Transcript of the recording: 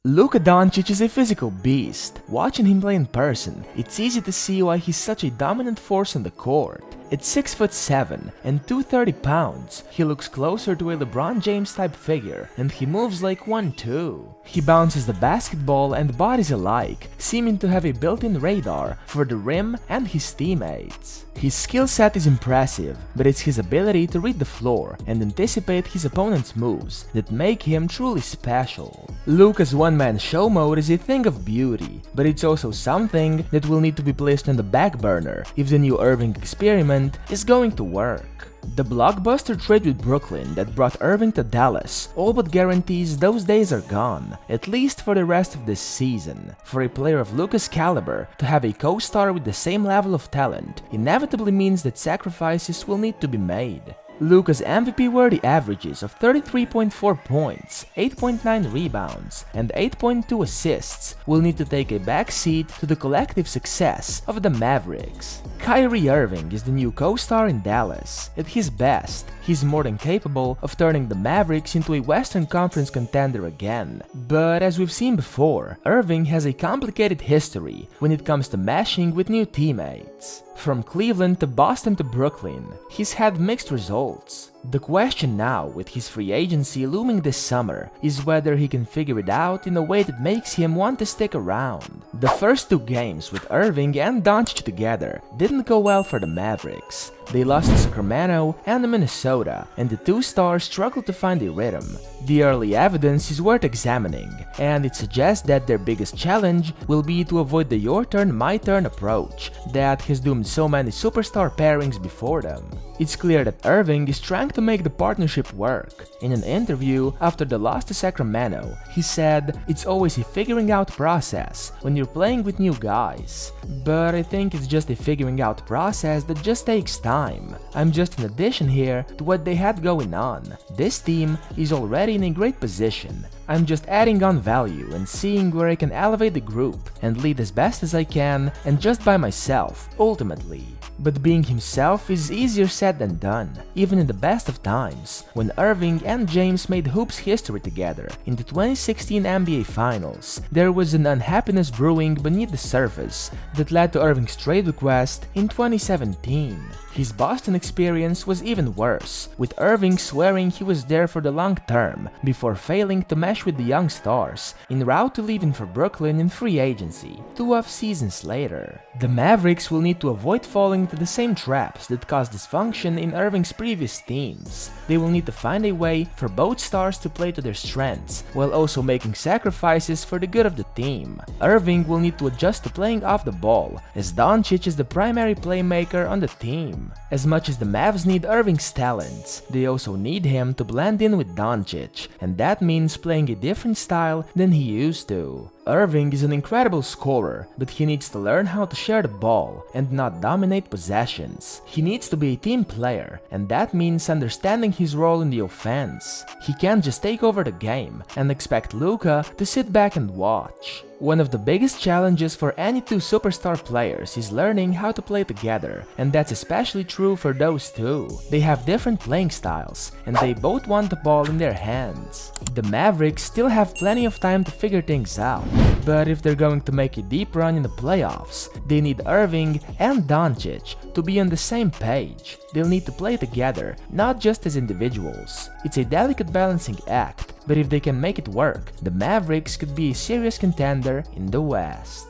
Luka Doncic is a physical beast. Watching him play in person, it's easy to see why he's such a dominant force on the court. At 6'7" and 230 pounds, he looks closer to a LeBron James type figure, and he moves like one too. He bounces the basketball and bodies alike, seeming to have a built-in radar for the rim and his teammates. His skill set is impressive, but it's his ability to read the floor and anticipate his opponent's moves that make him truly special. Luka's one-man show mode is a thing of beauty, but it's also something that will need to be placed on the back burner if the new Irving experiment is going to work. The blockbuster trade with Brooklyn that brought Irving to Dallas all but guarantees those days are gone, at least for the rest of this season. For a player of Luka's caliber to have a co-star with the same level of talent inevitably means that sacrifices will need to be made. Luka's MVP-worthy averages of 33.4 points, 8.9 rebounds, and 8.2 assists will need to take a backseat to the collective success of the Mavericks. Kyrie Irving is the new co-star in Dallas. At his best, he's more than capable of turning the Mavericks into a Western Conference contender again. But as we've seen before, Irving has a complicated history when it comes to meshing with new teammates. From Cleveland to Boston to Brooklyn, he's had mixed results. The question now, with his free agency looming this summer, is whether he can figure it out in a way that makes him want to stick around. The first two games with Irving and Doncic together didn't go well for the Mavericks. They lost to Sacramento and Minnesota, and the two stars struggled to find a rhythm. The early evidence is worth examining, and it suggests that their biggest challenge will be to avoid the your turn, my turn approach that has doomed so many superstar pairings before them. It's clear that Irving is trying to make the partnership work. In an interview after the loss to Sacramento, he said, "It's always a figuring out process when you're playing with new guys. But I think it's just a figuring out process that just takes time. I'm just an addition here to what they had going on. This team is already in a great position. I'm just adding on value and seeing where I can elevate the group and lead as best as I can, and just by myself, ultimately." But being himself is easier said than done, even in the best of times, when Irving and James made hoops history together. In the 2016 NBA Finals, there was an unhappiness brewing beneath the surface that led to Irving's trade request in 2017. His Boston experience was even worse, with Irving swearing he was there for the long term before failing to mesh with the young stars en route to leaving for Brooklyn in free agency 2 off-seasons later. The Mavericks will need to avoid falling into the same traps that caused dysfunction in Irving's previous teams. They will need to find a way for both stars to play to their strengths while also making sacrifices for the good of the team. Irving will need to adjust to playing off the ball, as Doncic is the primary playmaker on the team. As much as the Mavs need Irving's talents, they also need him to blend in with Doncic, and that means playing a different style than he used to. Irving is an incredible scorer, but he needs to learn how to share the ball and not dominate possessions. He needs to be a team player, and that means understanding his role in the offense. He can't just take over the game and expect Luka to sit back and watch. One of the biggest challenges for any two superstar players is learning how to play together, and that's especially true for those two. They have different playing styles, and they both want the ball in their hands. The Mavericks still have plenty of time to figure things out, but if they're going to make a deep run in the playoffs, they need Irving and Doncic to be on the same page. They'll need to play together, not just as individuals. It's a delicate balancing act, but if they can make it work, the Mavericks could be a serious contender in the West.